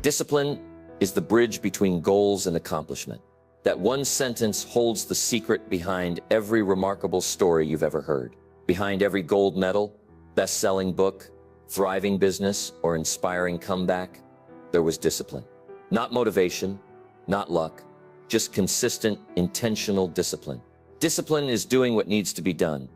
Discipline is the bridge between goals and accomplishment. That one sentence holds the secret behind every remarkable story you've ever heard. Behind every gold medal, best-selling book, thriving business, or inspiring comeback, there was discipline. Not motivation, not luck, just consistent, intentional discipline. Discipline is doing what needs to be done,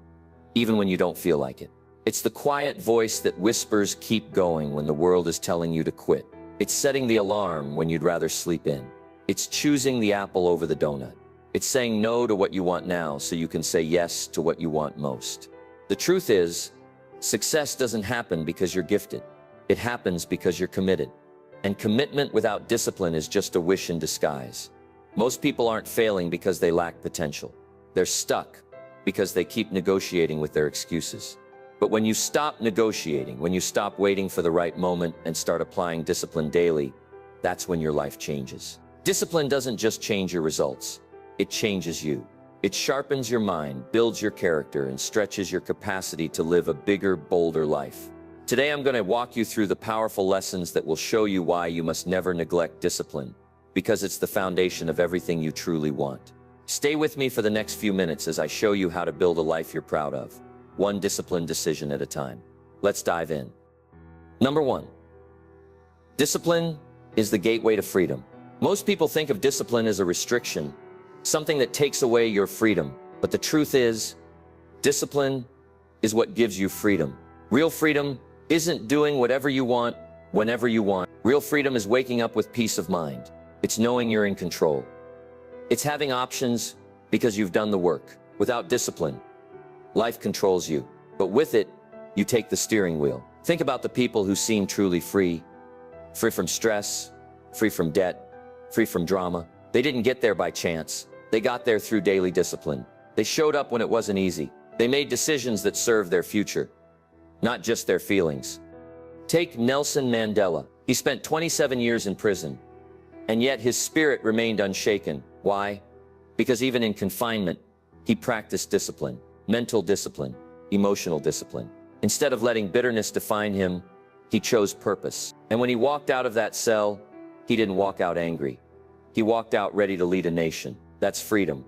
even when you don't feel like it. It's the quiet voice that whispers, "Keep going," when the world is telling you to quit. It's setting the alarm when you'd rather sleep in. It's choosing the apple over the donut. It's saying no to what you want now so you can say yes to what you want most. The truth is, success doesn't happen because you're gifted. It happens because you're committed. And commitment without discipline is just a wish in disguise. Most people aren't failing because they lack potential. They're stuck because they keep negotiating with their excuses. But when you stop negotiating, when you stop waiting for the right moment and start applying discipline daily, that's when your life changes. Discipline doesn't just change your results, it changes you. It sharpens your mind, builds your character, and stretches your capacity to live a bigger, bolder life. Today I'm going to walk you through the powerful lessons that will show you why you must never neglect discipline, because it's the foundation of everything you truly want. Stay with me for the next few minutes as I show you how to build a life you're proud of, one disciplined decision at a time. Let's dive in. Number 1. Discipline is the gateway to freedom. Most people think of discipline as a restriction, something that takes away your freedom. But the truth is, discipline is what gives you freedom. Real freedom isn't doing whatever you want, whenever you want. Real freedom is waking up with peace of mind. It's knowing you're in control. It's having options because you've done the work. Without discipline, life controls you. But with it, you take the steering wheel. Think about the people who seem truly free. Free from stress, free from debt, free from drama. They didn't get there by chance. They got there through daily discipline. They showed up when it wasn't easy. They made decisions that served their future, not just their feelings. Take Nelson Mandela. He spent 27 years in prison, and yet his spirit remained unshaken. Why? Because even in confinement, he practiced discipline, mental discipline, emotional discipline. Instead of letting bitterness define him, he chose purpose. And when he walked out of that cell, he didn't walk out angry. He walked out ready to lead a nation. That's freedom.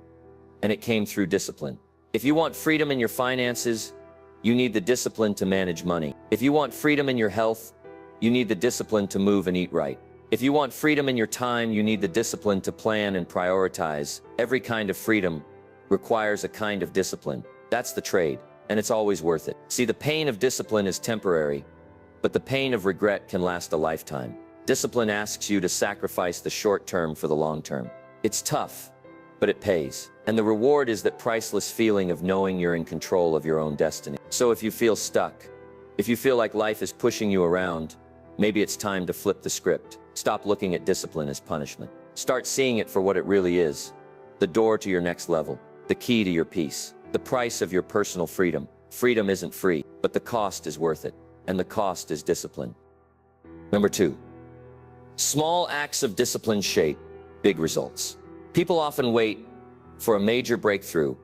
And it came through discipline. If you want freedom in your finances, you need the discipline to manage money. If you want freedom in your health, you need the discipline to move and eat right. If you want freedom in your time, you need the discipline to plan and prioritize. Every kind of freedom requires a kind of discipline. That's the trade, and it's always worth it. See, the pain of discipline is temporary, but the pain of regret can last a lifetime. Discipline asks you to sacrifice the short term for the long term. It's tough, but it pays. And the reward is that priceless feeling of knowing you're in control of your own destiny. So if you feel stuck, if you feel like life is pushing you around, maybe it's time to flip the script. Stop looking at discipline as punishment. Start seeing it for what it really is. The door to your next level, the key to your peace, the price of your personal freedom. Freedom isn't free, but the cost is worth it. And the cost is discipline. Number 2. Small acts of discipline shape big results. People often wait for a major breakthrough,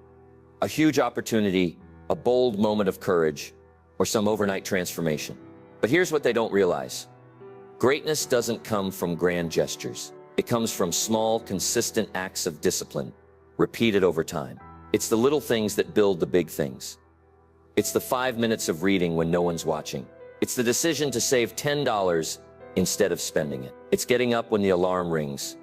a huge opportunity, a bold moment of courage, or some overnight transformation. But here's what they don't realize. Greatness doesn't come from grand gestures. It comes from small, consistent acts of discipline, repeated over time. It's the little things that build the big things. It's the 5 minutes of reading when no one's watching. It's the decision to save $10 instead of spending it. It's getting up when the alarm rings,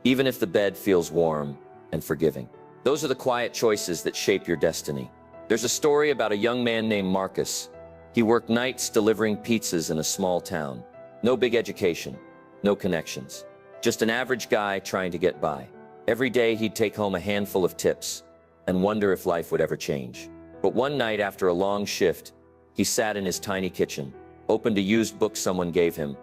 even if the bed feels warm and forgiving. Those are the quiet choices that shape your destiny. There's a story about a young man named Marcus. He worked nights delivering pizzas in a small town. No big education, no connections. Just an average guy trying to get by. Every day he'd take home a handful of tips and wonder if life would ever change. But one night after a long shift, he sat in his tiny kitchen, opened a used book someone gave him,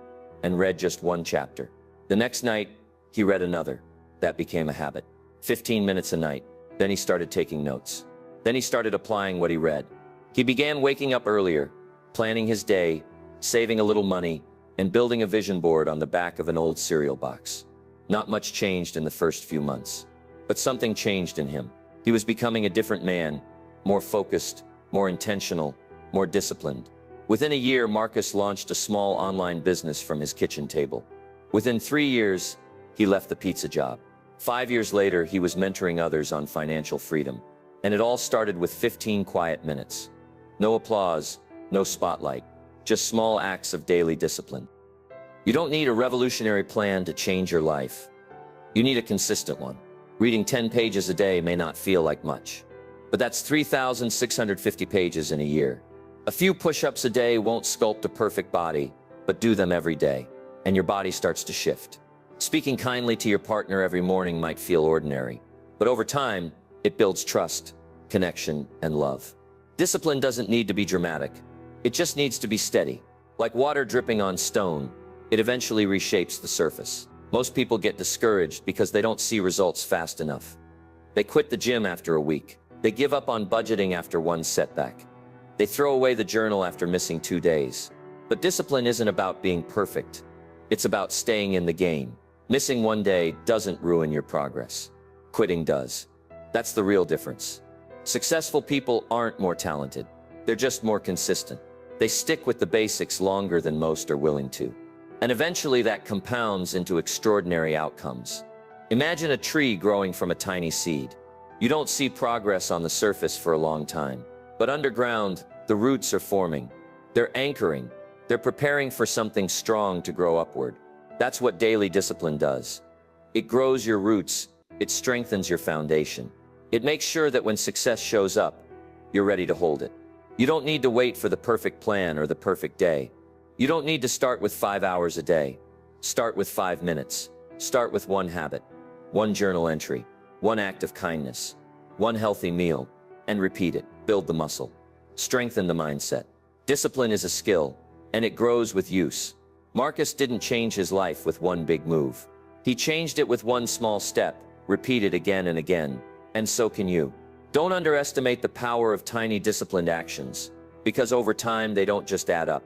and read just one chapter. The next night, he read another. That became a habit. 15 minutes a night. Then he started taking notes. Then he started applying what he read. He began waking up earlier, planning his day, saving a little money, and building a vision board on the back of an old cereal box. Not much changed in the first few months, but something changed in him. He was becoming a different man, more focused, more intentional, more disciplined. Within a year, Marcus launched a small online business from his kitchen table. Within 3 years, he left the pizza job. 5 years later, he was mentoring others on financial freedom. And it all started with 15 quiet minutes. No applause, no spotlight, just small acts of daily discipline. You don't need a revolutionary plan to change your life. You need a consistent one. Reading 10 pages a day may not feel like much, but that's 3,650 pages in a year. A few push-ups a day won't sculpt a perfect body, but do them every day, and your body starts to shift. Speaking kindly to your partner every morning might feel ordinary, but over time, it builds trust, connection, and love. Discipline doesn't need to be dramatic. It just needs to be steady. Like water dripping on stone, it eventually reshapes the surface. Most people get discouraged because they don't see results fast enough. They quit the gym after a week. They give up on budgeting after one setback. They throw away the journal after missing 2 days. But discipline isn't about being perfect. It's about staying in the game. Missing one day doesn't ruin your progress. Quitting does. That's the real difference. Successful people aren't more talented. They're just more consistent. They stick with the basics longer than most are willing to. And eventually that compounds into extraordinary outcomes. Imagine a tree growing from a tiny seed. You don't see progress on the surface for a long time. But underground, the roots are forming. They're anchoring. They're preparing for something strong to grow upward. That's what daily discipline does. It grows your roots. It strengthens your foundation. It makes sure that when success shows up, you're ready to hold it. You don't need to wait for the perfect plan or the perfect day. You don't need to start with 5 hours a day. Start with 5 minutes. Start with one habit, one journal entry, one act of kindness, one healthy meal, and repeat it. Build the muscle. Strengthen the mindset. Discipline is a skill, and it grows with use. Marcus didn't change his life with one big move. He changed it with one small step, repeated again and again, and so can you. Don't underestimate the power of tiny disciplined actions, because over time they don't just add up,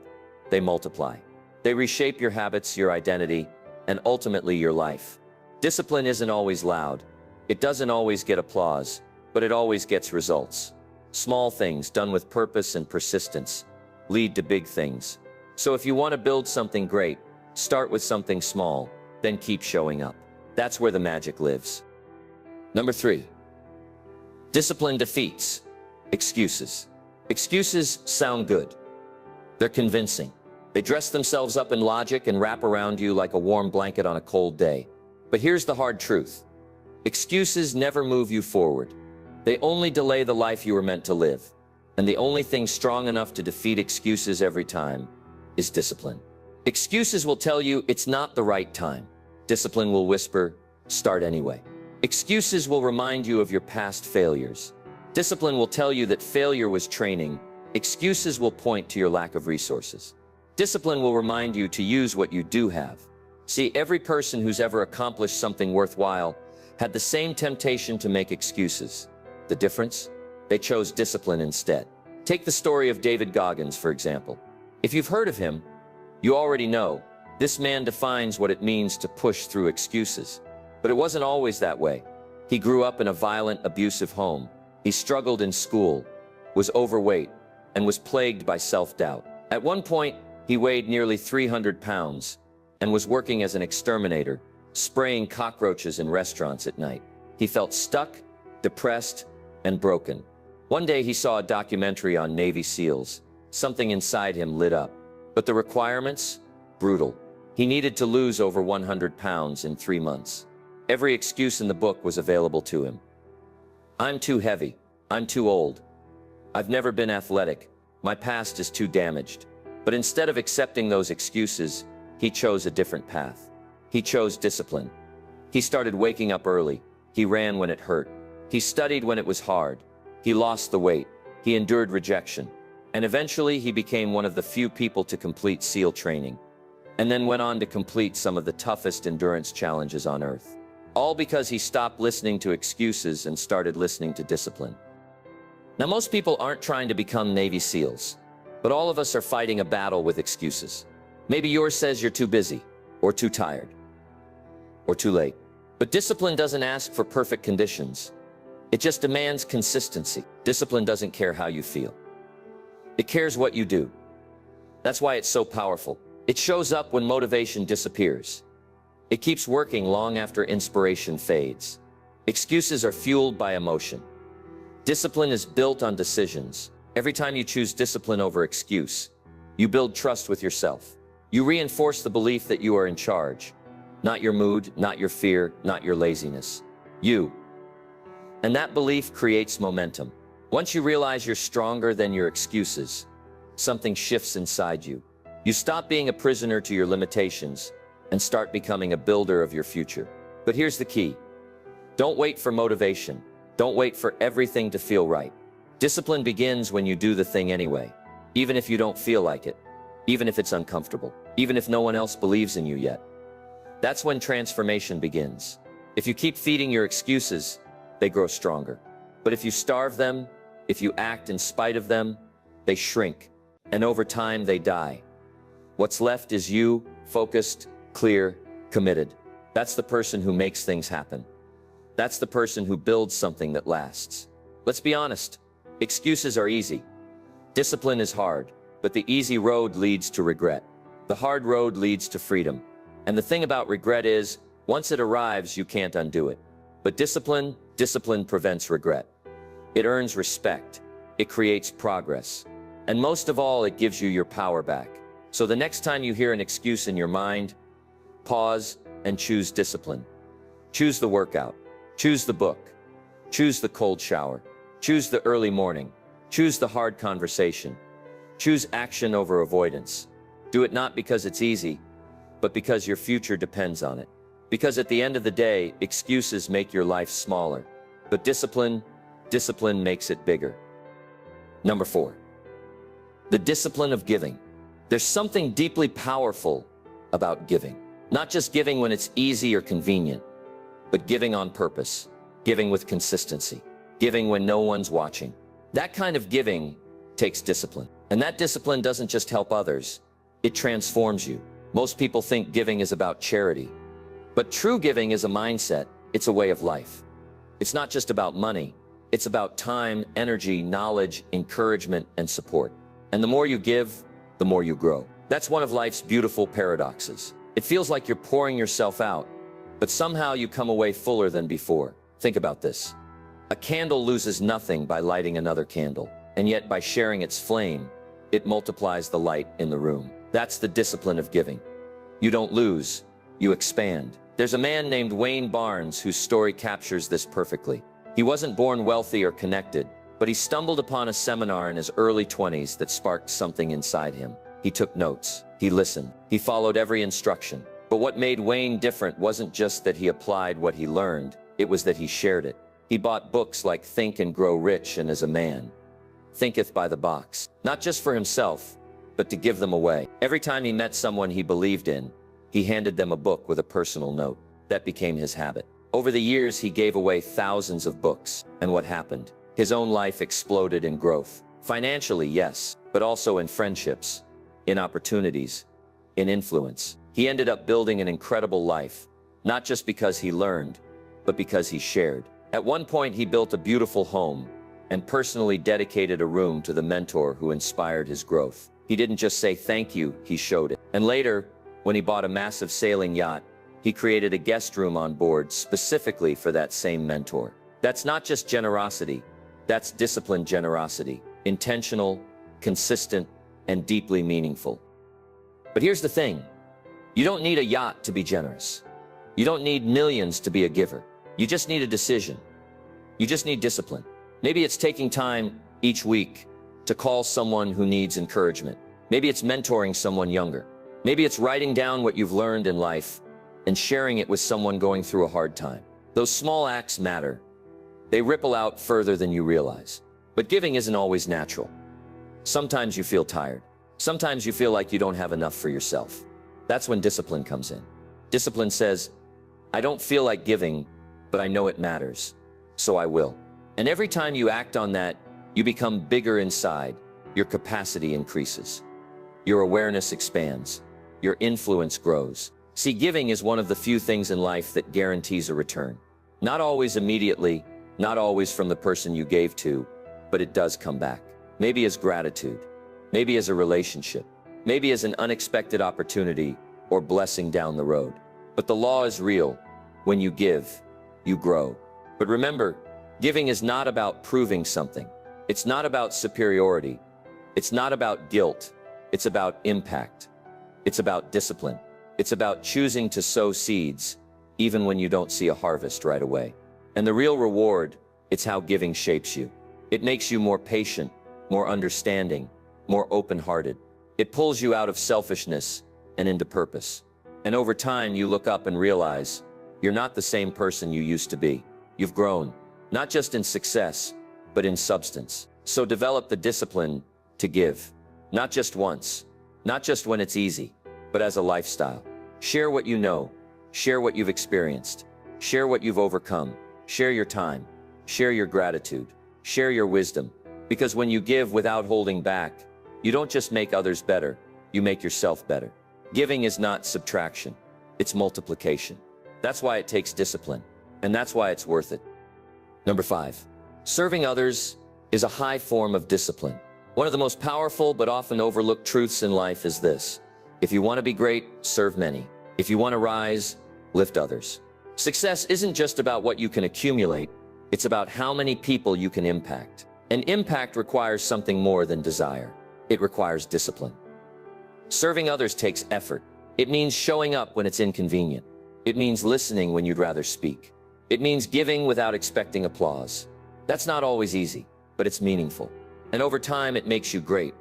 they multiply. They reshape your habits, your identity, and ultimately your life. Discipline isn't always loud. It doesn't always get applause, but it always gets results. Small things done with purpose and persistence lead to big things. So if you want to build something great, start with something small, then keep showing up. That's where the magic lives. Number 3. Discipline defeats excuses. Excuses sound good. They're convincing. They dress themselves up in logic and wrap around you like a warm blanket on a cold day. But here's the hard truth. Excuses never move you forward. They only delay the life you were meant to live. And the only thing strong enough to defeat excuses every time is discipline. Excuses will tell you it's not the right time. Discipline will whisper, start anyway. Excuses will remind you of your past failures. Discipline will tell you that failure was training. Excuses will point to your lack of resources. Discipline will remind you to use what you do have. See, every person who's ever accomplished something worthwhile had the same temptation to make excuses. The difference? They chose discipline instead. Take the story of David Goggins, for example. If you've heard of him, you already know this man defines what it means to push through excuses. But it wasn't always that way. He grew up in a violent, abusive home. He struggled in school, was overweight, and was plagued by self-doubt. At one point, he weighed nearly 300 pounds and was working as an exterminator, spraying cockroaches in restaurants at night. He felt stuck, depressed, and broken. One day he saw a documentary on Navy SEALs. Something inside him lit up. But the requirements? Brutal. He needed to lose over 100 pounds in 3 months. Every excuse in the book was available to him. I'm too heavy. I'm too old. I've never been athletic. My past is too damaged. But instead of accepting those excuses, he chose a different path. He chose discipline. He started waking up early. He ran when it hurt. He studied when it was hard. He lost the weight. He endured rejection. And eventually he became one of the few people to complete SEAL training. And then went on to complete some of the toughest endurance challenges on Earth. All because he stopped listening to excuses and started listening to discipline. Now, most people aren't trying to become Navy SEALs, but all of us are fighting a battle with excuses. Maybe yours says you're too busy, or too tired, or too late. But discipline doesn't ask for perfect conditions. It just demands consistency. Discipline doesn't care how you feel. It cares what you do. That's why it's so powerful. It shows up when motivation disappears. It keeps working long after inspiration fades. Excuses are fueled by emotion. Discipline is built on decisions. Every time you choose discipline over excuse, you build trust with yourself. You reinforce the belief that you are in charge. Not your mood, not your fear, not your laziness. You. And that belief creates momentum. Once you realize you're stronger than your excuses, something shifts inside you. You stop being a prisoner to your limitations and start becoming a builder of your future. But here's the key. Don't wait for motivation. Don't wait for everything to feel right. Discipline begins when you do the thing anyway, even if you don't feel like it, even if it's uncomfortable, even if no one else believes in you yet. That's when transformation begins. If you keep feeding your excuses, they grow stronger. But if you starve them, if you act in spite of them, they shrink, and over time they die. What's left is you, focused, clear, committed. That's the person who makes things happen. That's the person who builds something that lasts. Let's be honest, excuses are easy. Discipline is hard, but the easy road leads to regret. The hard road leads to freedom. And the thing about regret is, once it arrives, you can't undo it. But discipline prevents regret. It earns respect. It creates progress. And most of all, it gives you your power back. So the next time you hear an excuse in your mind, pause and choose discipline. Choose the workout. Choose the book. Choose the cold shower. Choose the early morning. Choose the hard conversation. Choose action over avoidance. Do it not because it's easy, but because your future depends on it. Because at the end of the day, excuses make your life smaller, but discipline makes it bigger. Number 4, the discipline of giving. There's something deeply powerful about giving. Not just giving when it's easy or convenient, but giving on purpose, giving with consistency, giving when no one's watching. That kind of giving takes discipline. And that discipline doesn't just help others, it transforms you. Most people think giving is about charity, but true giving is a mindset. It's a way of life. It's not just about money. It's about time, energy, knowledge, encouragement, and support. And the more you give, the more you grow. That's one of life's beautiful paradoxes. It feels like you're pouring yourself out, but somehow you come away fuller than before. Think about this. A candle loses nothing by lighting another candle, and yet by sharing its flame, it multiplies the light in the room. That's the discipline of giving. You don't lose, you expand. There's a man named Wayne Barnes whose story captures this perfectly. He wasn't born wealthy or connected, but he stumbled upon a seminar in his early 20s that sparked something inside him. He took notes, he listened, he followed every instruction. But what made Wayne different wasn't just that he applied what he learned, it was that he shared it. He bought books like Think and Grow Rich and As a Man Thinketh by the Box, not just for himself, but to give them away. Every time he met someone he believed in, he handed them a book with a personal note. That became his habit. Over the years, he gave away thousands of books. And what happened? His own life exploded in growth. Financially, yes, but also in friendships, in opportunities, in influence. He ended up building an incredible life, not just because he learned, but because he shared. At one point, he built a beautiful home and personally dedicated a room to the mentor who inspired his growth. He didn't just say thank you, he showed it. And later, when he bought a massive sailing yacht, he created a guest room on board specifically for that same mentor. That's not just generosity, that's disciplined generosity. Intentional, consistent, and deeply meaningful. But here's the thing. You don't need a yacht to be generous. You don't need millions to be a giver. You just need a decision. You just need discipline. Maybe it's taking time each week to call someone who needs encouragement. Maybe it's mentoring someone younger. Maybe it's writing down what you've learned in life and sharing it with someone going through a hard time. Those small acts matter. They ripple out further than you realize. But giving isn't always natural. Sometimes you feel tired. Sometimes you feel like you don't have enough for yourself. That's when discipline comes in. Discipline says, I don't feel like giving, but I know it matters, so I will. And every time you act on that, you become bigger inside. Your capacity increases. Your awareness expands. Your influence grows. See, giving is one of the few things in life that guarantees a return. Not always immediately, not always from the person you gave to, but it does come back. Maybe as gratitude, maybe as a relationship, maybe as an unexpected opportunity or blessing down the road. But the law is real. When you give, you grow. But remember, giving is not about proving something. It's not about superiority. It's not about guilt. It's about impact. It's about discipline. It's about choosing to sow seeds, even when you don't see a harvest right away. And the real reward, it's how giving shapes you. It makes you more patient, more understanding, more open-hearted. It pulls you out of selfishness and into purpose. And over time, you look up and realize you're not the same person you used to be. You've grown, not just in success, but in substance. So develop the discipline to give, not just once, not just when it's easy, but as a lifestyle. Share what you know, share what you've experienced, share what you've overcome, share your time, share your gratitude, share your wisdom. Because when you give without holding back, you don't just make others better, you make yourself better. Giving is not subtraction, it's multiplication. That's why it takes discipline, and that's why it's worth it. Number 5, serving others is a high form of discipline. One of the most powerful but often overlooked truths in life is this: if you want to be great, serve many. If you want to rise, lift others. Success isn't just about what you can accumulate, it's about how many people you can impact. And impact requires something more than desire. It requires discipline. Serving others takes effort. It means showing up when it's inconvenient. It means listening when you'd rather speak. It means giving without expecting applause. That's not always easy, but it's meaningful. And over time, it makes you great,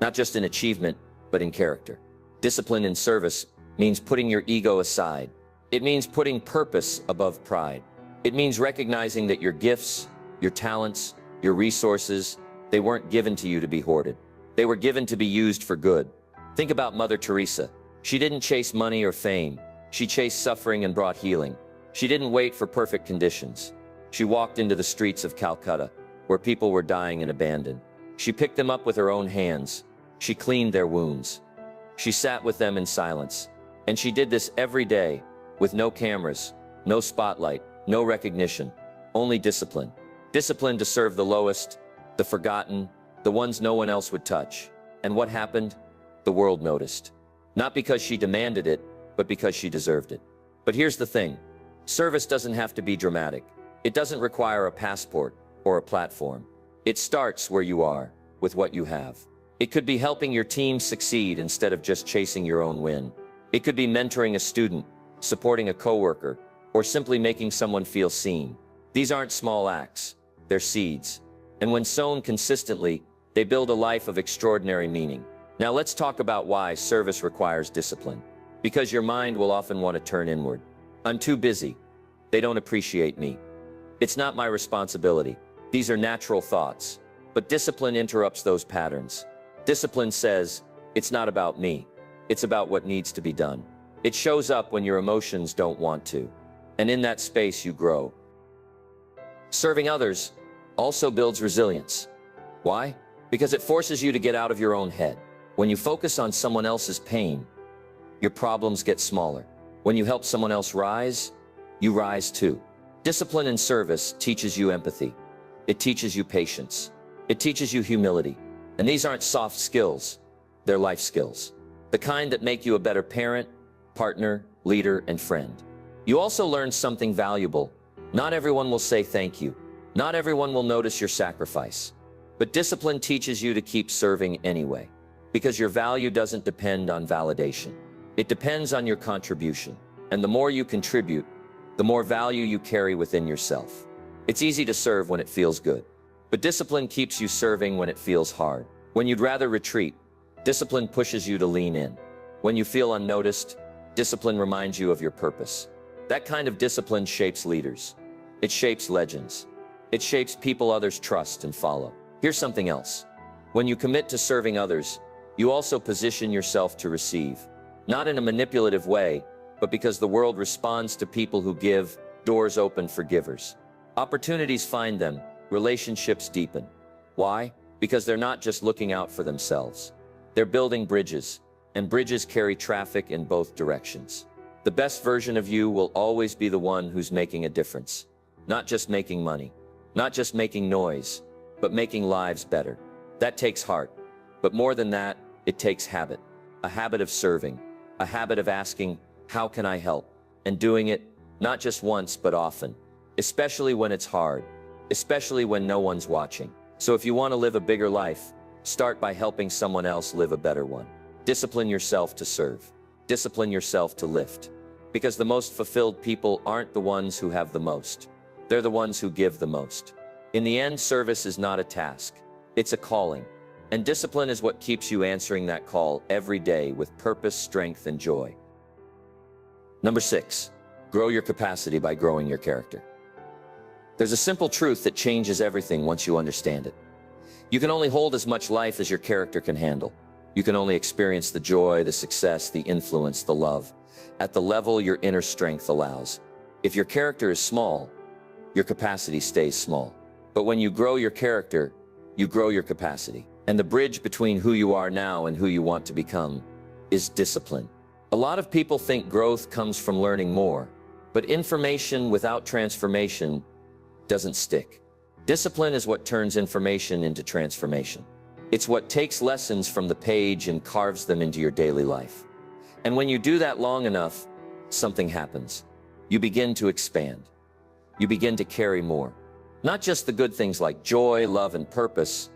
not just in achievement, but in character. Discipline in service means putting your ego aside. It means putting purpose above pride. It means recognizing that your gifts, your talents, your resources, they weren't given to you to be hoarded. They were given to be used for good. Think about Mother Teresa. She didn't chase money or fame. She chased suffering and brought healing. She didn't wait for perfect conditions. She walked into the streets of Calcutta, where people were dying and abandoned. She picked them up with her own hands. She cleaned their wounds. She sat with them in silence. And she did this every day, with no cameras, no spotlight, no recognition, only discipline. Discipline to serve the lowest, the forgotten, the ones no one else would touch. And what happened? The world noticed. Not because she demanded it, but because she deserved it. But here's the thing. Service doesn't have to be dramatic. It doesn't require a passport or a platform. It starts where you are, with what you have. It could be helping your team succeed instead of just chasing your own win. It could be mentoring a student, supporting a coworker, or simply making someone feel seen. These aren't small acts, they're seeds. And when sown consistently, they build a life of extraordinary meaning. Now let's talk about why service requires discipline. Because your mind will often want to turn inward. I'm too busy. They don't appreciate me. It's not my responsibility. These are natural thoughts. But discipline interrupts those patterns. Discipline says, it's not about me. It's about what needs to be done. It shows up when your emotions don't want to. And in that space you grow. Serving others also builds resilience. Why? Because it forces you to get out of your own head. When you focus on someone else's pain, your problems get smaller. When you help someone else rise, you rise too. Discipline in service teaches you empathy. It teaches you patience. It teaches you humility. And these aren't soft skills, they're life skills. The kind that make you a better parent, partner, leader, and friend. You also learn something valuable. Not everyone will say thank you. Not everyone will notice your sacrifice. But discipline teaches you to keep serving anyway. Because your value doesn't depend on validation. It depends on your contribution. And the more you contribute, the more value you carry within yourself. It's easy to serve when it feels good. But discipline keeps you serving when it feels hard. When you'd rather retreat, discipline pushes you to lean in. When you feel unnoticed, discipline reminds you of your purpose. That kind of discipline shapes leaders. It shapes legends. It shapes people others trust and follow. Here's something else. When you commit to serving others, you also position yourself to receive. Not in a manipulative way, but because the world responds to people who give, doors open for givers. Opportunities find them, relationships deepen. Why? Because they're not just looking out for themselves. They're building bridges, and bridges carry traffic in both directions. The best version of you will always be the one who's making a difference. Not just making money, not just making noise, but making lives better. That takes heart. But more than that, it takes habit. A habit of serving. A habit of asking, how can I help? and doing it not just once, but often, especially when it's hard, especially when no one's watching. So if you want to live a bigger life, start by helping someone else live a better one. Discipline yourself to serve. Discipline yourself to lift. Because the most fulfilled people aren't the ones who have the most. They're the ones who give the most. In the end, service is not a task. It's a calling. And discipline is what keeps you answering that call every day with purpose, strength, and joy. Number 6, grow your capacity by growing your character. There's a simple truth that changes everything once you understand it. You can only hold as much life as your character can handle. You can only experience the joy, the success, the influence, the love, at the level your inner strength allows. If your character is small, your capacity stays small. But when you grow your character, you grow your capacity. And the bridge between who you are now and who you want to become is discipline. A lot of people think growth comes from learning more, but information without transformation doesn't stick. Discipline is what turns information into transformation. It's what takes lessons from the page and carves them into your daily life. And when you do that long enough, something happens. You begin to expand. You begin to carry more. Not just the good things like joy, love, and purpose,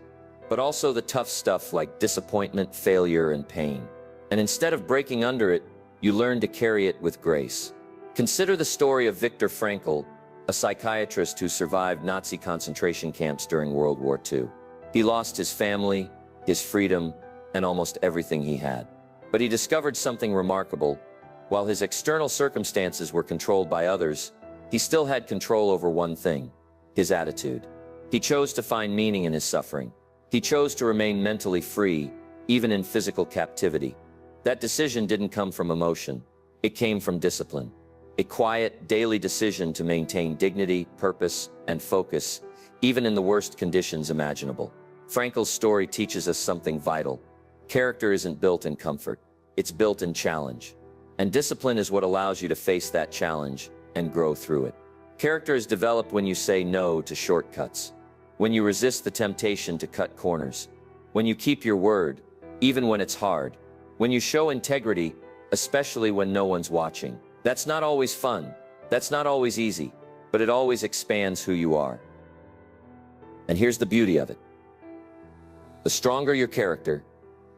but also the tough stuff like disappointment, failure, and pain. And instead of breaking under it, you learn to carry it with grace. Consider the story of Viktor Frankl, a psychiatrist who survived Nazi concentration camps during World War II. He lost his family, his freedom, and almost everything he had. But he discovered something remarkable. While his external circumstances were controlled by others, he still had control over one thing: his attitude. He chose to find meaning in his suffering. He chose to remain mentally free, even in physical captivity. That decision didn't come from emotion. It came from discipline. A quiet, daily decision to maintain dignity, purpose, and focus, even in the worst conditions imaginable. Frankl's story teaches us something vital. Character isn't built in comfort. It's built in challenge. And discipline is what allows you to face that challenge and grow through it. Character is developed when you say no to shortcuts, when you resist the temptation to cut corners, when you keep your word, even when it's hard, when you show integrity, especially when no one's watching. That's not always fun. That's not always easy, but it always expands who you are. And here's the beauty of it. The stronger your character,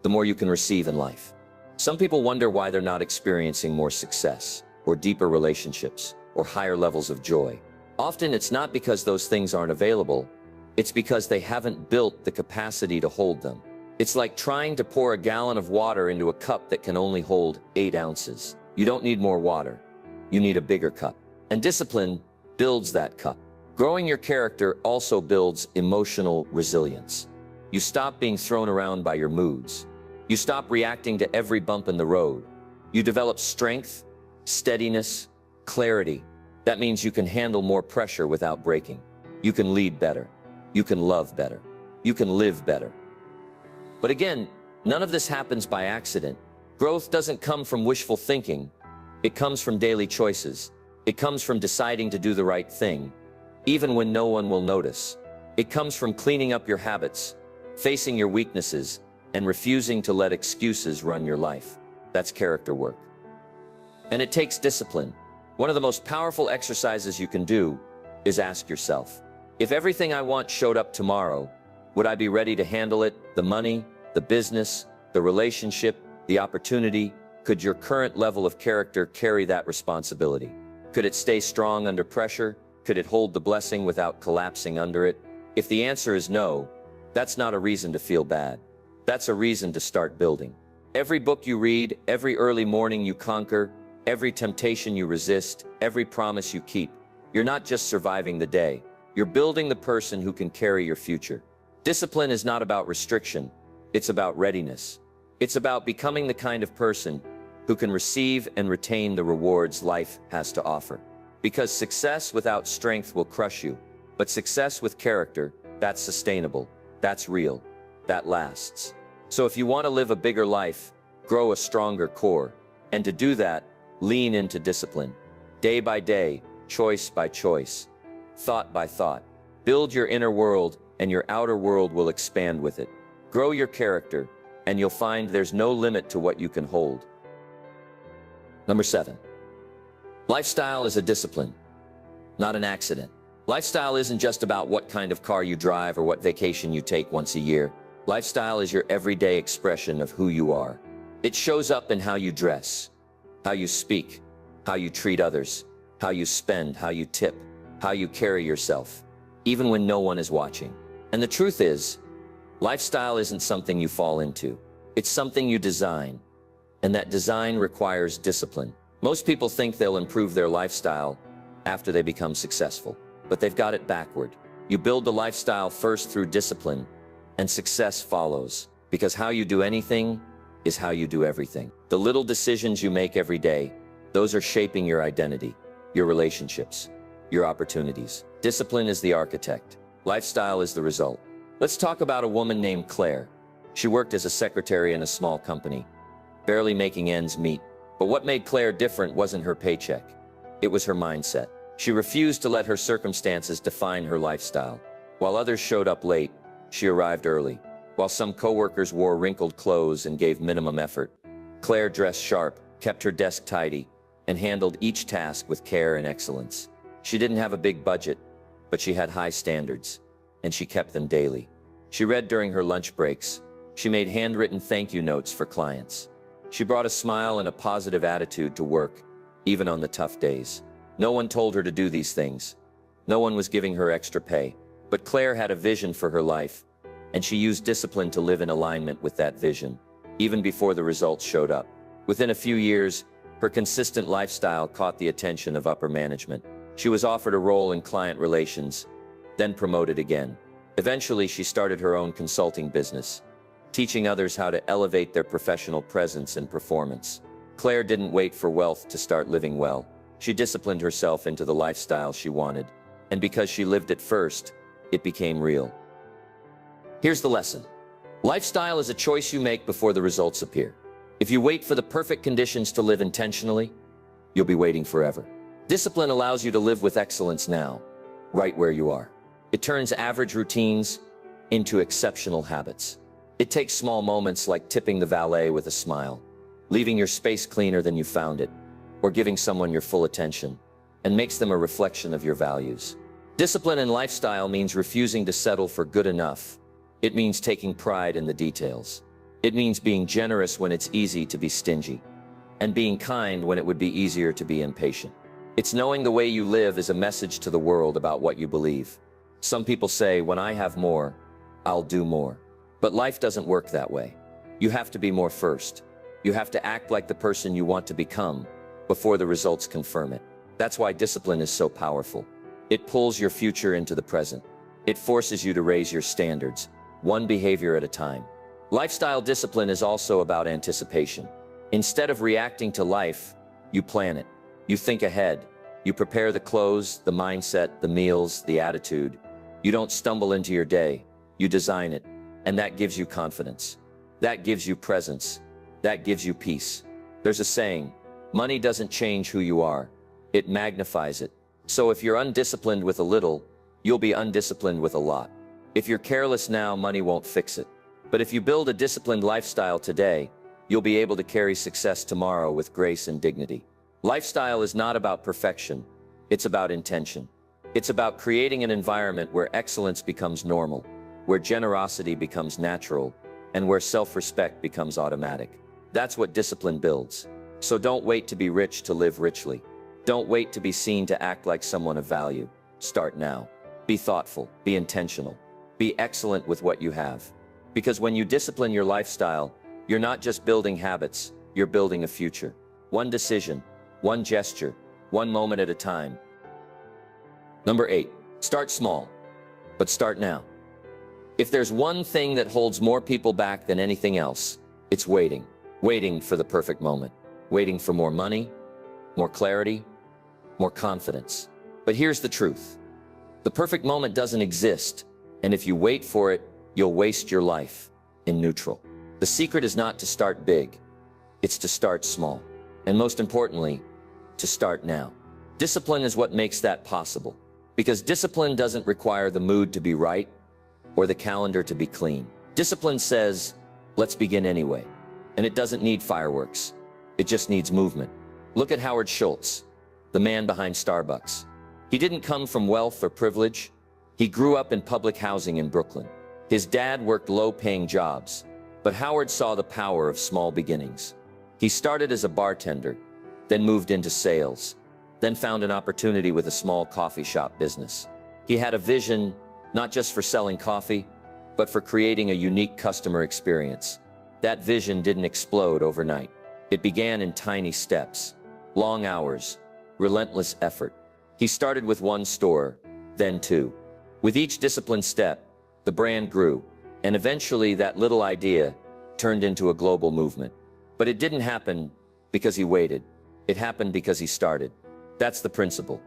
the more you can receive in life. Some people wonder why they're not experiencing more success, or deeper relationships, or higher levels of joy. Often it's not because those things aren't available, it's because they haven't built the capacity to hold them. It's like trying to pour a gallon of water into a cup that can only hold 8 ounces. You don't need more water, you need a bigger cup. And discipline builds that cup. Growing your character also builds emotional resilience. You stop being thrown around by your moods. You stop reacting to every bump in the road. You develop strength, steadiness, clarity. That means you can handle more pressure without breaking. You can lead better. You can love better. You can live better. But again, none of this happens by accident. Growth doesn't come from wishful thinking. It comes from daily choices. It comes from deciding to do the right thing, even when no one will notice. It comes from cleaning up your habits, facing your weaknesses, and refusing to let excuses run your life. That's character work. And it takes discipline. One of the most powerful exercises you can do is ask yourself, if everything I want showed up tomorrow, would I be ready to handle it? The money, the business, the relationship, the opportunity? Could your current level of character carry that responsibility? Could it stay strong under pressure? Could it hold the blessing without collapsing under it? If the answer is no, that's not a reason to feel bad. That's a reason to start building. Every book you read, every early morning you conquer, every temptation you resist, every promise you keep, you're not just surviving the day. You're building the person who can carry your future. Discipline is not about restriction. It's about readiness. It's about becoming the kind of person who can receive and retain the rewards life has to offer. Because success without strength will crush you. But success with character, that's sustainable, that's real, that lasts. So if you want to live a bigger life, grow a stronger core. And to do that, lean into discipline. Day by day, choice by choice, thought by thought. Build your inner world, and your outer world will expand with it. Grow your character, and you'll find there's no limit to what you can hold. Number 7. Lifestyle is a discipline, not an accident. Lifestyle isn't just about what kind of car you drive or what vacation you take once a year. Lifestyle is your everyday expression of who you are. It shows up in how you dress, how you speak, how you treat others, how you spend, how you tip, how you carry yourself, even when no one is watching. And the truth is, lifestyle isn't something you fall into. It's something you design, and that design requires discipline. Most people think they'll improve their lifestyle after they become successful, but they've got it backward. You build the lifestyle first through discipline, and success follows, because how you do anything is how you do everything. The little decisions you make every day, those are shaping your identity, your relationships, your opportunities. Discipline is the architect. Lifestyle is the result. Let's talk about a woman named Claire. She worked as a secretary in a small company, barely making ends meet. But what made Claire different wasn't her paycheck. It was her mindset. She refused to let her circumstances define her lifestyle. While others showed up late, she arrived early. While some coworkers wore wrinkled clothes and gave minimum effort, Claire dressed sharp, kept her desk tidy, and handled each task with care and excellence. She didn't have a big budget, but she had high standards, and she kept them daily. She read during her lunch breaks. She made handwritten thank you notes for clients. She brought a smile and a positive attitude to work, even on the tough days. No one told her to do these things. No one was giving her extra pay. But Claire had a vision for her life, and she used discipline to live in alignment with that vision, even before the results showed up. Within a few years, her consistent lifestyle caught the attention of upper management. She was offered a role in client relations, then promoted again. Eventually, she started her own consulting business, teaching others how to elevate their professional presence and performance. Claire didn't wait for wealth to start living well. She disciplined herself into the lifestyle she wanted, and because she lived it first, it became real. Here's the lesson. Lifestyle is a choice you make before the results appear. If you wait for the perfect conditions to live intentionally, you'll be waiting forever. Discipline allows you to live with excellence now, right where you are. It turns average routines into exceptional habits. It takes small moments like tipping the valet with a smile, leaving your space cleaner than you found it, or giving someone your full attention, and makes them a reflection of your values. Discipline in lifestyle means refusing to settle for good enough. It means taking pride in the details. It means being generous when it's easy to be stingy, and being kind when it would be easier to be impatient. It's knowing the way you live is a message to the world about what you believe. Some people say, when I have more, I'll do more. But life doesn't work that way. You have to be more first. You have to act like the person you want to become before the results confirm it. That's why discipline is so powerful. It pulls your future into the present. It forces you to raise your standards, one behavior at a time. Lifestyle discipline is also about anticipation. Instead of reacting to life, you plan it. You think ahead. You prepare the clothes, the mindset, the meals, the attitude. You don't stumble into your day. You design it. And that gives you confidence. That gives you presence. That gives you peace. There's a saying, money doesn't change who you are. It magnifies it. So if you're undisciplined with a little, you'll be undisciplined with a lot. If you're careless now, money won't fix it. But if you build a disciplined lifestyle today, you'll be able to carry success tomorrow with grace and dignity. Lifestyle is not about perfection. It's about intention. It's about creating an environment where excellence becomes normal, where generosity becomes natural, and where self-respect becomes automatic. That's what discipline builds. So don't wait to be rich to live richly. Don't wait to be seen to act like someone of value. Start now. Be thoughtful. Be intentional. Be excellent with what you have. Because when you discipline your lifestyle, you're not just building habits, you're building a future. One decision, one gesture, one moment at a time. Number 8, start small, but start now. If there's one thing that holds more people back than anything else, it's waiting. Waiting for the perfect moment. Waiting for more money, more clarity, more confidence. But here's the truth. The perfect moment doesn't exist, and if you wait for it, you'll waste your life in neutral. The secret is not to start big. It's to start small. And most importantly, to start now. Discipline is what makes that possible. Because discipline doesn't require the mood to be right or the calendar to be clean. Discipline says, let's begin anyway. And it doesn't need fireworks. It just needs movement. Look at Howard Schultz. the man behind Starbucks. He didn't come from wealth or privilege. He grew up in public housing in Brooklyn. His dad worked low-paying jobs, but Howard saw the power of small beginnings. He started as a bartender, then moved into sales, then found an opportunity with a small coffee shop business. He had a vision, not just for selling coffee, but for creating a unique customer experience. That vision didn't explode overnight. It began in tiny steps, long hours, relentless effort. He started with one store, then two. With each disciplined step, the brand grew, and eventually that little idea turned into a global movement. But it didn't happen because he waited. It happened because he started. That's the principle.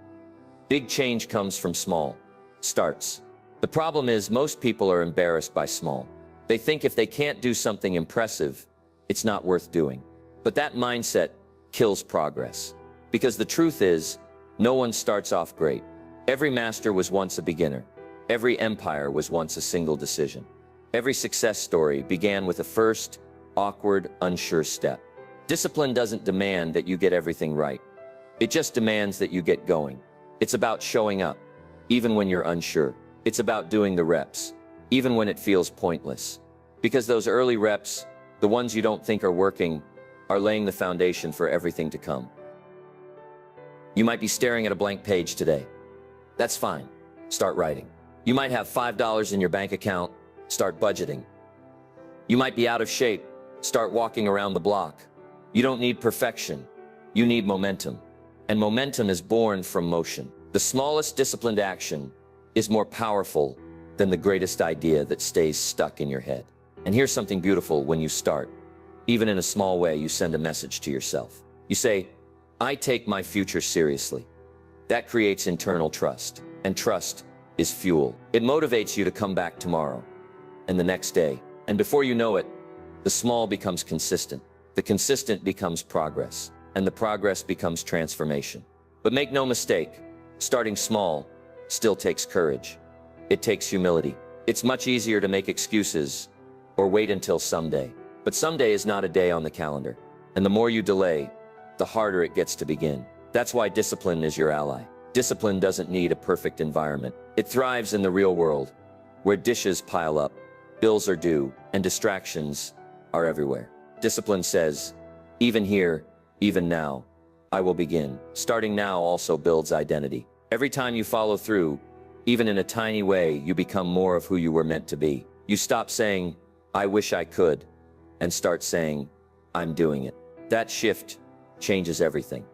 Big change comes from small starts. The problem is most people are embarrassed by small. They think if they can't do something impressive, it's not worth doing. But that mindset kills progress. Because the truth is, no one starts off great. Every master was once a beginner. Every empire was once a single decision. Every success story began with a first, awkward, unsure step. Discipline doesn't demand that you get everything right. It just demands that you get going. It's about showing up, even when you're unsure. It's about doing the reps, even when it feels pointless. Because those early reps, the ones you don't think are working, are laying the foundation for everything to come. You might be staring at a blank page today. That's fine. Start writing. You might have $5 in your bank account. Start budgeting. You might be out of shape. Start walking around the block. You don't need perfection. You need momentum. And momentum is born from motion. The smallest disciplined action is more powerful than the greatest idea that stays stuck in your head. And here's something beautiful when you start. Even in a small way, you send a message to yourself. You say, I take my future seriously. That creates internal trust. And trust is fuel. It motivates you to come back tomorrow and the next day. And before you know it, the small becomes consistent. The consistent becomes progress. And the progress becomes transformation. But make no mistake, starting small still takes courage. It takes humility. It's much easier to make excuses or wait until someday. But someday is not a day on the calendar. And the more you delay, the harder it gets to begin. That's why discipline is your ally. Discipline doesn't need a perfect environment. It thrives in the real world, where dishes pile up, bills are due, and distractions are everywhere. Discipline says, even here, even now, I will begin. Starting now also builds identity. Every time you follow through, even in a tiny way, you become more of who you were meant to be. You stop saying, I wish I could, and start saying, I'm doing it. That shift changes everything.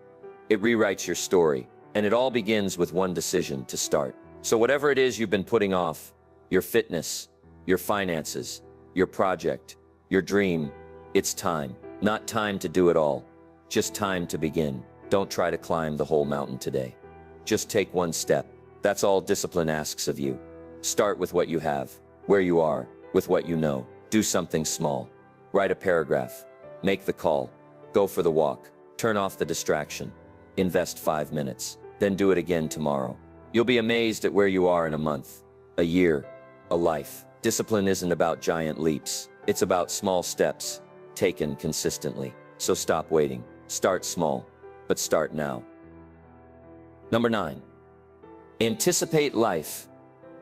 It rewrites your story, and it all begins with one decision to start. So whatever it is you've been putting off, your fitness, your finances, your project, your dream, it's time. Not time to do it all, just time to begin. Don't try to climb the whole mountain today. Just take one step. That's all discipline asks of you. Start with what you have, where you are, with what you know. Do something small. Write a paragraph. Make the call. Go for the walk. Turn off the distraction. Invest 5 minutes. Then do it again tomorrow. You'll be amazed at where you are in a month, a year, a life. Discipline isn't about giant leaps. It's about small steps, taken consistently. So stop waiting. Start small, but start now. Number 9. Anticipate life.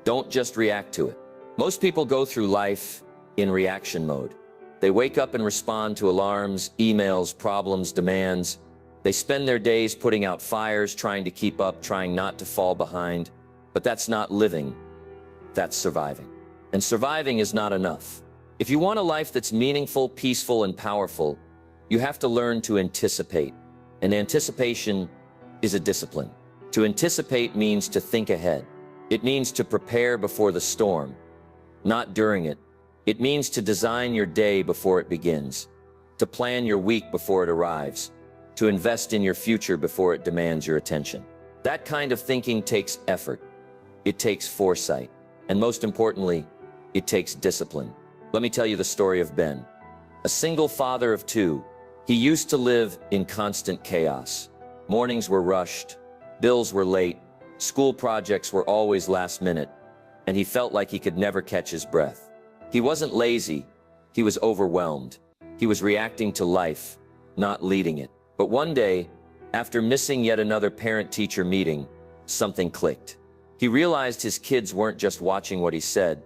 Don't just react to it. Most people go through life in reaction mode. They wake up and respond to alarms, emails, problems, demands. They spend their days putting out fires, trying to keep up, trying not to fall behind. But that's not living. That's surviving. And surviving is not enough. If you want a life that's meaningful, peaceful, and powerful, you have to learn to anticipate. And anticipation is a discipline. To anticipate means to think ahead. It means to prepare before the storm, not during it. It means to design your day before it begins, to plan your week before it arrives, to invest in your future before it demands your attention. That kind of thinking takes effort. It takes foresight. And most importantly, it takes discipline. Let me tell you the story of Ben. A single father of 2. He used to live in constant chaos. Mornings were rushed, bills were late, school projects were always last minute, and he felt like he could never catch his breath. He wasn't lazy, he was overwhelmed. He was reacting to life, not leading it. But one day, After missing yet another parent-teacher meeting, something clicked. He realized his kids weren't just watching what he said,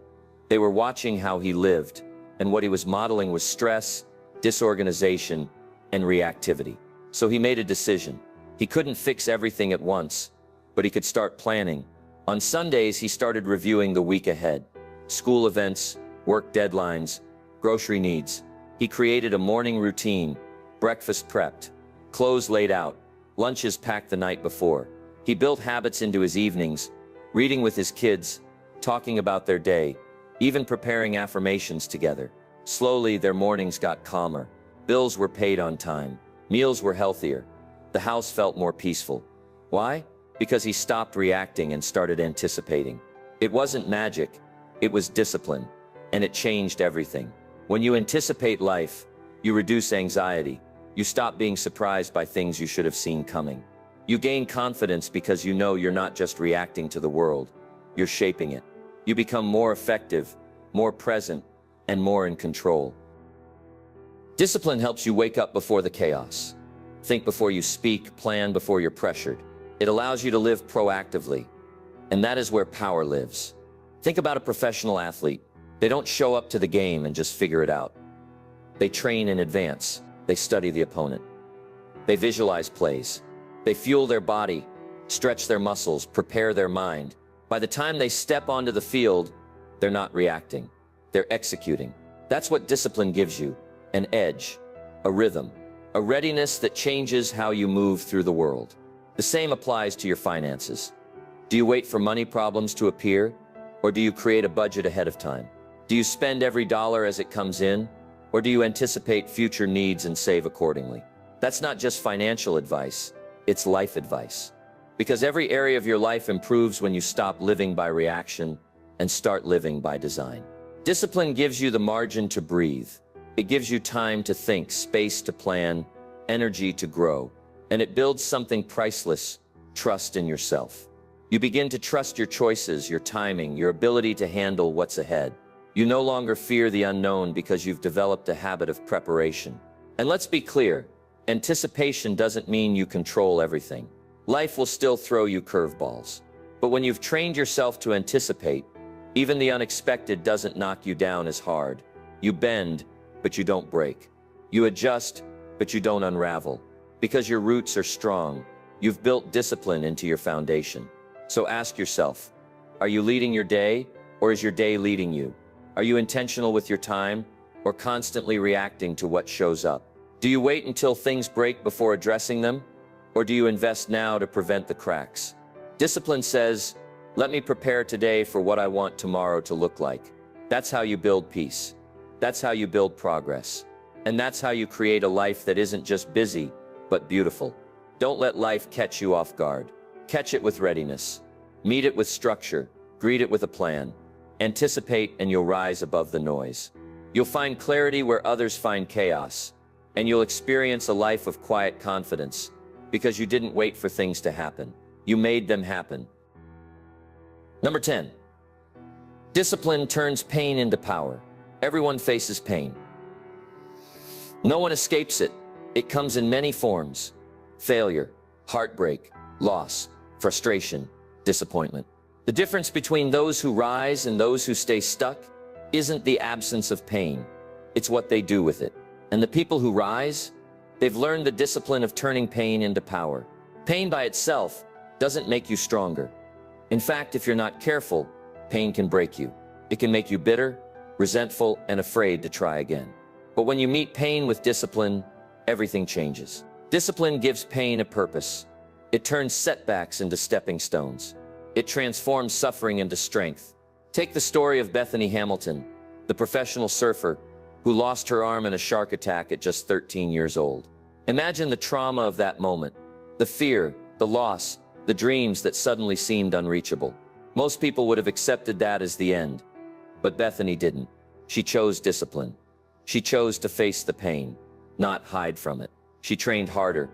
they were watching how he lived, and what he was modeling was stress, disorganization, and reactivity. So he made a decision. He couldn't fix everything at once, but he could start planning. On Sundays, he started reviewing the week ahead. School events, work deadlines, grocery needs. He created a morning routine, breakfast prepped, clothes laid out, lunches packed the night before. He built habits into his evenings, reading with his kids, talking about their day, even preparing affirmations together. Slowly, their mornings got calmer. Bills were paid on time. Meals were healthier. The house felt more peaceful. Why? Because he stopped reacting and started anticipating. It wasn't magic, it was discipline, and it changed everything. When you anticipate life, you reduce anxiety. You stop being surprised by things you should have seen coming. You gain confidence because you know you're not just reacting to the world, you're shaping it. You become more effective, more present, and more in control. Discipline helps you wake up before the chaos. Think before you speak, plan before you're pressured. It allows you to live proactively, and that is where power lives. Think about a professional athlete. They don't show up to the game and just figure it out. They train in advance. They study the opponent. They visualize plays. They fuel their body, stretch their muscles, prepare their mind. By the time they step onto the field, they're not reacting. They're executing. That's what discipline gives you: an edge, a rhythm, a readiness that changes how you move through the world. The same applies to your finances. Do you wait for money problems to appear, or do you create a budget ahead of time? Do you spend every dollar as it comes in, or do you anticipate future needs and save accordingly? That's not just financial advice, it's life advice. Because every area of your life improves when you stop living by reaction and start living by design. Discipline gives you the margin to breathe. It gives you time to think, space to plan, energy to grow, and it builds something priceless: trust in yourself. You begin to trust your choices, your timing, your ability to handle what's ahead. You no longer fear the unknown because you've developed a habit of preparation. And let's be clear, anticipation doesn't mean you control everything. Life will still throw you curveballs. But when you've trained yourself to anticipate, even the unexpected doesn't knock you down as hard. You bend, but you don't break. You adjust, but you don't unravel. Because your roots are strong, you've built discipline into your foundation. So ask yourself, are you leading your day, or is your day leading you? Are you intentional with your time, or constantly reacting to what shows up? Do you wait until things break before addressing them, or do you invest now to prevent the cracks? Discipline says, let me prepare today for what I want tomorrow to look like. That's how you build peace. That's how you build progress. And that's how you create a life that isn't just busy, but beautiful. Don't let life catch you off guard. Catch it with readiness. Meet it with structure. Greet it with a plan. Anticipate and you'll rise above the noise. You'll find clarity where others find chaos. And you'll experience a life of quiet confidence because you didn't wait for things to happen. You made them happen. Number 10. Discipline turns pain into power. Everyone faces pain. No one escapes it. It comes in many forms: failure, heartbreak, loss, frustration, disappointment. The difference between those who rise and those who stay stuck isn't the absence of pain, it's what they do with it. And the people who rise, they've learned the discipline of turning pain into power. Pain by itself doesn't make you stronger. In fact, if you're not careful, pain can break you. It can make you bitter, resentful, and afraid to try again. But when you meet pain with discipline, everything changes. Discipline gives pain a purpose. It turns setbacks into stepping stones. It transforms suffering into strength. Take the story of Bethany Hamilton, the professional surfer who lost her arm in a shark attack at just 13 years old. Imagine the trauma of that moment, the fear, the loss, the dreams that suddenly seemed unreachable. Most people would have accepted that as the end, but Bethany didn't. She chose discipline. She chose to face the pain, not hide from it. She trained harder,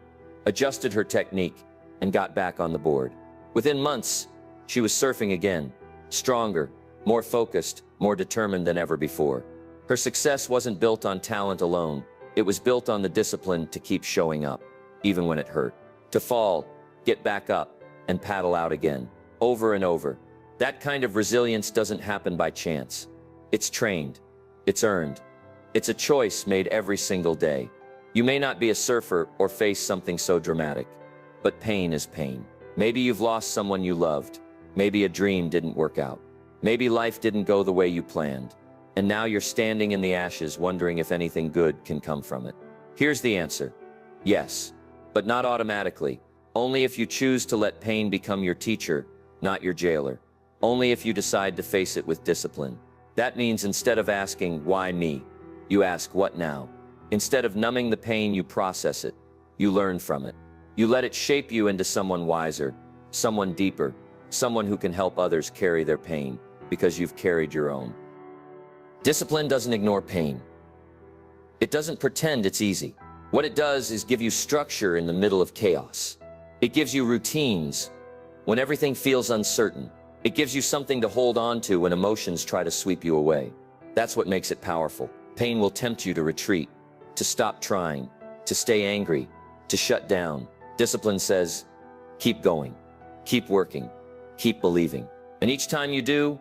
adjusted her technique, and got back on the board. Within months, she was surfing again, stronger, more focused, more determined than ever before. Her success wasn't built on talent alone. It was built on the discipline to keep showing up, even when it hurt. To fall, get back up, and paddle out again, over and over. That kind of resilience doesn't happen by chance. It's trained. It's earned. It's a choice made every single day. You may not be a surfer or face something so dramatic, but pain is pain. Maybe you've lost someone you loved. Maybe a dream didn't work out. Maybe life didn't go the way you planned. And now you're standing in the ashes wondering if anything good can come from it. Here's the answer. Yes, but not automatically. Only if you choose to let pain become your teacher, not your jailer. Only if you decide to face it with discipline. That means instead of asking, why me? You ask, what now? Instead of numbing the pain, you process it. You learn from it. You let it shape you into someone wiser, someone deeper, someone who can help others carry their pain, because you've carried your own. Discipline doesn't ignore pain. It doesn't pretend it's easy. What it does is give you structure in the middle of chaos. It gives you routines when everything feels uncertain. It gives you something to hold on to when emotions try to sweep you away. That's what makes it powerful. Pain will tempt you to retreat, to stop trying, to stay angry, to shut down. Discipline says, keep going, keep working, keep believing. And each time you do,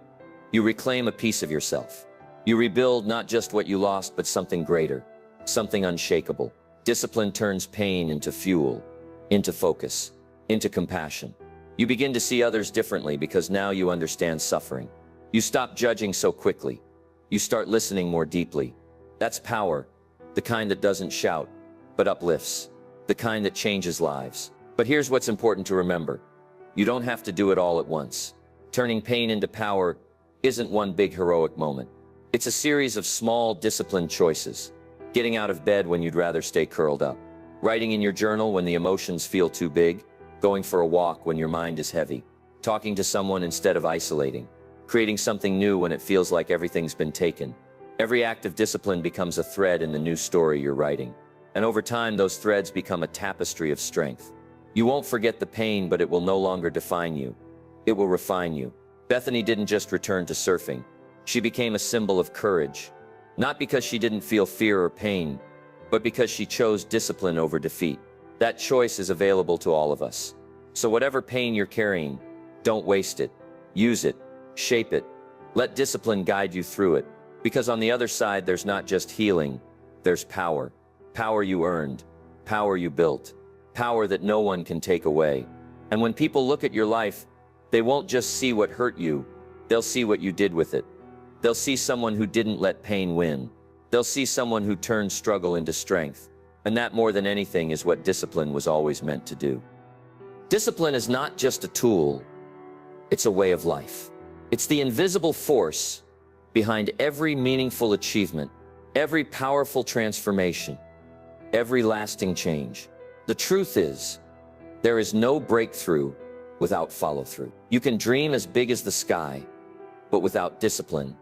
you reclaim a piece of yourself. You rebuild not just what you lost, but something greater, something unshakable. Discipline turns pain into fuel, into focus, into compassion. You begin to see others differently because now you understand suffering. You stop judging so quickly. You start listening more deeply. That's power, the kind that doesn't shout, but uplifts, the kind that changes lives. But here's what's important to remember. You don't have to do it all at once. Turning pain into power isn't one big heroic moment. It's a series of small, disciplined choices. Getting out of bed when you'd rather stay curled up. Writing in your journal when the emotions feel too big. Going for a walk when your mind is heavy. Talking to someone instead of isolating. Creating something new when it feels like everything's been taken. Every act of discipline becomes a thread in the new story you're writing. And over time, those threads become a tapestry of strength. You won't forget the pain, but it will no longer define you. It will refine you. Bethany didn't just return to surfing. She became a symbol of courage. Not because she didn't feel fear or pain, but because she chose discipline over defeat. That choice is available to all of us. So whatever pain you're carrying, don't waste it. Use it. Shape it. Let discipline guide you through it. Because on the other side, there's not just healing, there's power. Power you earned. Power you built. Power that no one can take away. And when people look at your life, they won't just see what hurt you, they'll see what you did with it. They'll see someone who didn't let pain win. They'll see someone who turned struggle into strength. And that, more than anything, is what discipline was always meant to do. Discipline is not just a tool, it's a way of life. It's the invisible force behind every meaningful achievement, every powerful transformation, every lasting change. The truth is, there is no breakthrough without follow-through. You can dream as big as the sky, but without discipline,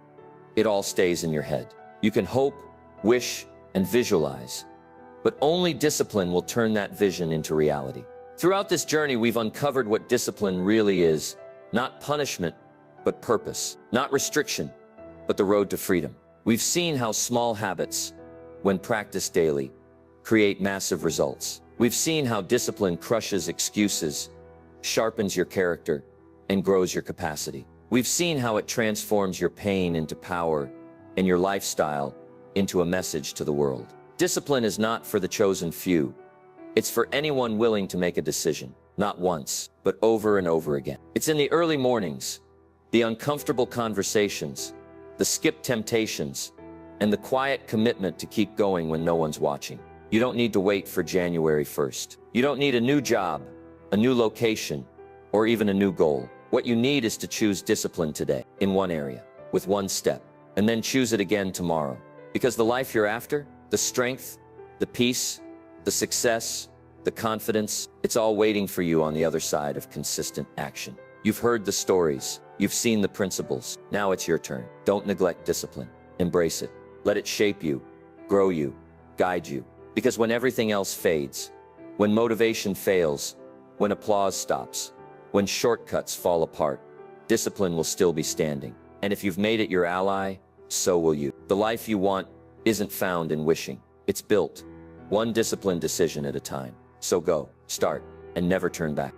it all stays in your head. You can hope, wish, and visualize, but only discipline will turn that vision into reality. Throughout this journey, we've uncovered what discipline really is. Not punishment, but purpose. Not restriction, but the road to freedom. We've seen how small habits, when practiced daily, create massive results. We've seen how discipline crushes excuses, sharpens your character, and grows your capacity. We've seen how it transforms your pain into power and your lifestyle into a message to the world. Discipline is not for the chosen few. It's for anyone willing to make a decision, not once, but over and over again. It's in the early mornings, the uncomfortable conversations, the skipped temptations, and the quiet commitment to keep going when no one's watching. You don't need to wait for January 1st. You don't need a new job, a new location, or even a new goal. What you need is to choose discipline today, in one area, with one step, and then choose it again tomorrow. Because the life you're after, the strength, the peace, the success, the confidence, it's all waiting for you on the other side of consistent action. You've heard the stories, you've seen the principles. Now it's your turn. Don't neglect discipline. Embrace it. Let it shape you, grow you, guide you. Because when everything else fades, when motivation fails, when applause stops, when shortcuts fall apart, discipline will still be standing. And if you've made it your ally, so will you. The life you want isn't found in wishing. It's built, one disciplined decision at a time. So go, start, and never turn back.